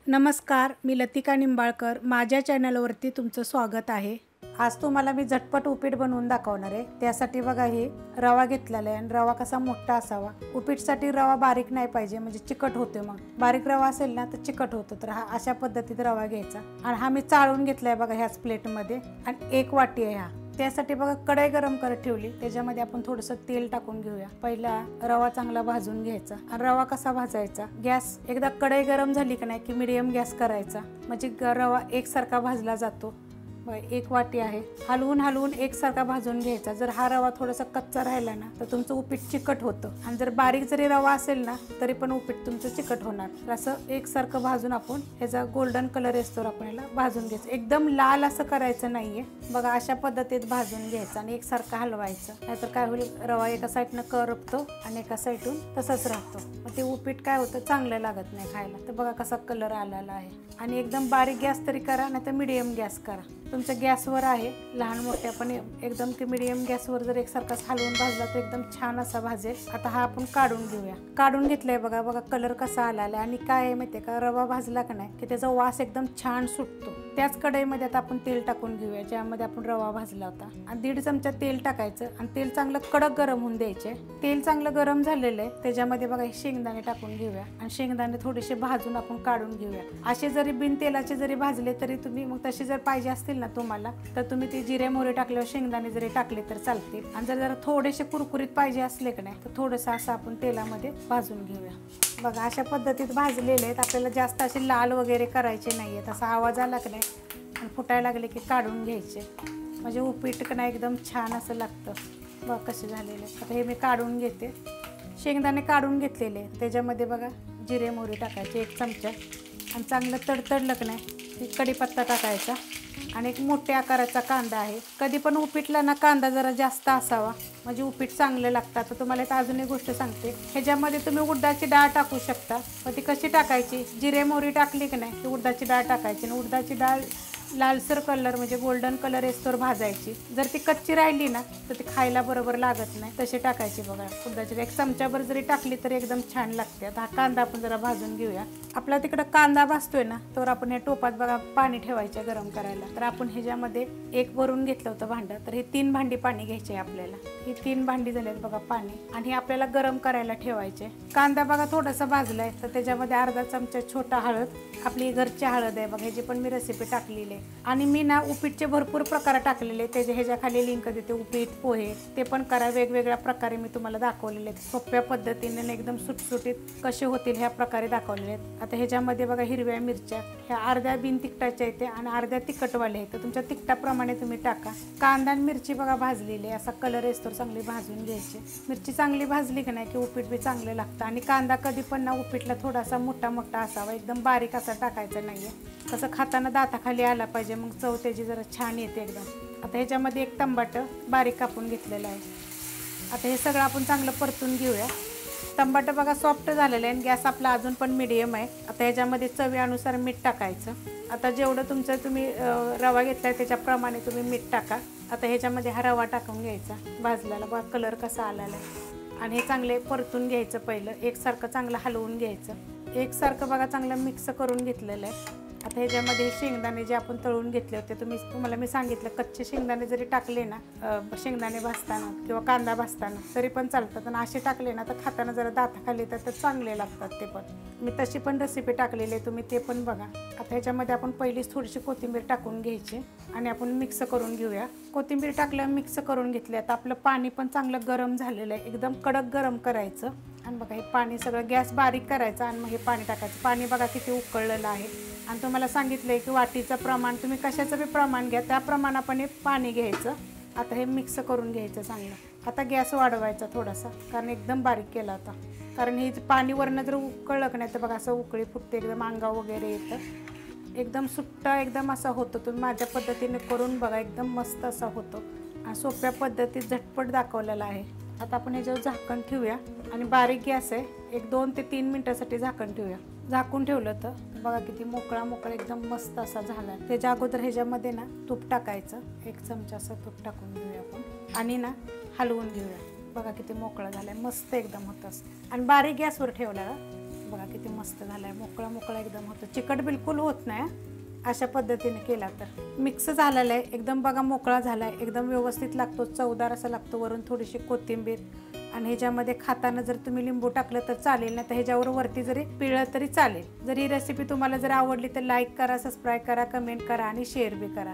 नमस्कार, मी लतिका निंबाळकर. माझ्या चॅनलवरती तुमचं स्वागत आहे. आज तुम्हाला मी झटपट उपीट बनवून दाखवणार आहे. त्यासाठी बघा हे रवा घेतलेला आहे आणि रवा कसा मोठा असावा. उपीटसाठी रवा बारीक नाही पाहिजे, म्हणजे चिकट होते. मग बारीक रवा असेल ना तर चिकट होतो. तर हा अशा पद्धतीत रवा घ्यायचा आणि हा मी चाळून घेतलाय बघा ह्याच प्लेटमध्ये. आणि 1 वाटी आहे हा. त्यासाठी बघा कढई गरम करत ठेवली. त्याच्यामध्ये आपण थोडंसं तेल टाकून घेऊया. पहिला रवा चांगला भाजून घ्यायचा. आणि रवा कसा भाजायचा, गॅस एकदा कढई गरम झाली की नाही की मीडियम गॅस करायचा, म्हणजे रवा एकसारखा भाजला जातो. 1 वाटी आहे. हलवून एकसारखा भाजून घ्यायचा. जर हा रवा थोडासा कच्चा राहिला ना तर तुमचं उपीट चिकट होतं. आणि जर बारीक जरी रवा असेल ना तरी पण उपीट तुमचं चिकट होणार. तर असं एकसारखं भाजून आपण ह्याचा गोल्डन कलर येतो आपण याला भाजून घ्यायचं. एकदम लाल असं करायचं नाहीये. बघा अशा पद्धतीत भाजून घ्यायचं आणि एकसारखं हलवायचं. नाहीतर काय होईल, रवा एका साईडनं करपतो आणि एका साईडून तसंच राहतो. मग ते उपीट काय होतं, चांगलं लागत नाही खायला. तर बघा कसा कलर आलेला आहे. आणि एकदम बारीक गॅस तरी करा, नाही तर मीडियम गॅस करा. तुमच्या गॅसवर आहे, लहान मोठ्या, पण एकदम की मीडियम गॅसवर जर एकसारखाच हलवून भाजला तर एकदम छान असा भाजेल. आता हा आपण काढून घेऊया. काढून घेतलाय बघा. बघा कलर कसा आलेला. आणि काय आहे माहितीये का, रवा भाजला का नाही की त्याचा वास एकदम छान सुटतो. त्याच कढईमध्ये आता आपण तेल टाकून घेऊया ज्यामध्ये आपण रवा भाजला होता. आणि 1.5 चमचा तेल टाकायचं आणि तेल चांगलं कडक गरम होऊन द्यायचे. तेल चांगलं गरम झालेलं आहे. त्याच्यामध्ये बघा शेंगदाणे टाकून घेऊया आणि शेंगदाणे थोडेसे भाजून आपण काढून घेऊया. असे जरी बिन तेलाचे जरी भाजले तरी तुम्ही, मग तसे जर पाहिजे असतील ना तुम्हाला, तर तुम्ही ते जिरे मोहरी टाकल्यावर शेंगदाणे जरी टाकले तर चालतील. आणि जर थोडेसे कुरकुरीत पाहिजे असले की नाही तर थोडंसं असं आपण तेलामध्ये भाजून घेऊया. बघा अशा पद्धतीत भाजलेले आहेत. आपल्याला जास्त असे लाल वगैरे करायचे नाही आहेत. असा आवाज आला की नाही आणि फुटायला लागले की काढून घ्यायचे, म्हणजे उपीट का नाही एकदम छान असं लागतं. बघा कसे झालेले. आता हे मी काढून घेते. शेंगदाणे काढून घेतलेले. त्याच्यामध्ये बघा जिरे मोहरी टाकायचे 1 चमचा आणि चांगलं तडतडलं की नाही कढीपत्ता टाकायचा. आणि एक मोठ्या आकाराचा कांदा आहे. कधी पण उपीटला ना कांदा जरा जास्त असावा, म्हणजे उपीट चांगलं लागतं. तर तुम्हाला एक अजून एक गोष्ट सांगते, ह्याच्यामध्ये तुम्ही उडदाची डाळ टाकू शकता. मग ती कशी टाकायची, जिरे मोहरी टाकली की नाही की उडदाची डाळ टाकायची आणि उडदाची डाळ लालसर कलर म्हणजे गोल्डन कलर येस्तोवर भाजायची. जर ती कच्ची राहिली ना तर ती खायला बरोबर लागत नाही. तशी टाकायची बघा उडदाची. 1 चमचाभर जरी टाकली तरी एकदम छान लागते. आता हा कांदा आपण जरा भाजून घेऊया. आपला तिकडं कांदा भाजतोय ना तर आपण हे टोपात बघा पाणी ठेवायचं गरम करायला. तर आपण ह्याच्यामध्ये 1 भरून घेतलं होतं भांडं, तर हे 3 भांडी पाणी घ्यायचे आपल्याला. ही 3 भांडी झालेत बघा पाणी. आणि हे आपल्याला गरम करायला ठेवायचे. कांदा बघा थोडासा भाजलाय तर त्याच्यामध्ये अर्धा चमचा छोटा हळद, आपली घरची हळद आहे बघा, ह्याची पण मी रेसिपी टाकलेली आहे. आणि मी ना उपीटचे भरपूर प्रकार टाकलेले, त्याच्या ह्याच्या खाली लिंक देते. उपीट, पोहे, ते पण करा. वेगवेगळ्या प्रकारे मी तुम्हाला दाखवलेले आहेत. सोप्या पद्धतीने एकदम सुटसुटीत कसे होतील ह्या प्रकारे दाखवलेले आहेत. आता ह्याच्यामध्ये बघा हिरव्या मिरच्या, ह्या अर्ध्या बिन तिखटाच्या येते आणि अर्ध्या तिखटवाल्या आहेत. तुमच्या तिखटाप्रमाणे तुम्ही टाका. कांदा आणि मिरची बघा भाजलेली, असा कलर येतो चांगली भाजून घ्यायची. मिरची चांगली भाजली की नाही की उपीट बी चांगलं लागतं. आणि कांदा कधी पण ना उपीटला थोडासा मोठा मोठा असावा, एकदम बारीक असा टाकायचा नाहीये. कसं खाताना दाताखाली आला पाहिजे, मग चव त्याची जरा छान येते एकदम. आता ह्याच्यामध्ये 1 टमाटर बारीक कापून घेतलेलं आहे. आता हे सगळं आपण चांगलं परतून घेऊया. टमाटर बघा सॉफ्ट झालेलं आहे आणि गॅस आपला अजून पण मीडियम आहे. आता ह्याच्यामध्ये चवीनुसार मीठ टाकायचं. आता जेवढं तुम्ही रवा घेतलाय त्याच्याप्रमाणे तुम्ही मीठ टाका. आता ह्याच्यामध्ये हा रवा टाकून घ्यायचा भाजलेला. बघा कलर कसा आलेला आहे. आणि हे चांगले परतून घ्यायचं. पहिलं एकसारखं चांगलं हलवून घ्यायचं. एकसारखं बघा चांगलं मिक्स करून घेतलेलं आहे. आता ह्याच्यामध्ये शेंगदाणे जे आपण तळून घेतले होते, तुम्हाला मी सांगितलं कच्चे शेंगदाणे जरी टाकले ना शेंगदाणे भाजताना किंवा कांदा भाजताना तरी पण चालतात. आणि असे टाकले ना तर खाताना जरा दाताखाली येतात, तर चांगले लागतात. ते पण मी तशी पण रेसिपी टाकलेली आहे, तुम्ही ते पण बघा. आता ह्याच्यामध्ये आपण पहिलीच थोडीशी कोथिंबीर टाकून घ्यायची आणि आपण मिक्स करून घेऊया. कोथिंबीर टाकल्यावर मिक्स करून घेतले. आता आपलं पाणी पण चांगलं गरम झालेलं आहे, एकदम कडक गरम करायचं. आणि बघा हे पाणी सगळं गॅस बारीक करायचं आणि मग हे पाणी टाकायचं. पाणी बघा किती उकळलेलं आहे. आणि तुम्हाला सांगितलं आहे की वाटीचं प्रमाण, तुम्ही कशाचं बी प्रमाण घ्या त्या प्रमाणापणे पाणी घ्यायचं. आता हे मिक्स करून घ्यायचं चांगलं. आता गॅस वाढवायचा थोडासा, कारण एकदम बारीक केला होता. कारण हे पाणी वरनं जर उकळलं की नाही तर बघा असं उकळी फुटते, एकदम अंगा वगैरे येतं, एकदम सुट्टा एकदम असा होतो. तुम्ही माझ्या पद्धतीने करून बघा, एकदम मस्त असा होतो. आणि सोप्या पद्धतीत झटपट दाखवलेला आहे. आता आपण ह्याच्यावर झाकण ठेवूया आणि बारीक गॅस आहे, 1-2 ते 3 मिनिटासाठी झाकण ठेवूया. झाकून ठेवलं तर बघा किती मोकळा एकदम मस्त असा झाला. त्याच्या अगोदर ह्याच्यामध्ये ना तूप टाकायचं. 1 चमचा असं तूप टाकून घेऊया आपण आणि ना हलवून घेऊया. बघा किती मोकळा झालाय, मस्त एकदम होतं. आणि बारीक गॅसवर ठेवला बघा किती मस्त झालाय, मोकळा मोकळा एकदम होतो, चिकट बिलकुल होत नाही अशा पद्धतीने केला तर. मिक्स झालेला आहे एकदम, बघा मोकळा झालाय एकदम, व्यवस्थित लागतो, चवदार असा लागतो. वरून थोडीशी कोथिंबीर आणि ह्याच्यामध्ये खाताना जर तुम्ही लिंबू टाकलं तर चालेल, नाही तर ह्याच्यावर वरती जरी पिळलं तरी चालेल. जर ही रेसिपी तुम्हाला जर आवडली तर लाईक करा, सबस्क्राईब करा, कमेंट करा आणि शेअर बी करा.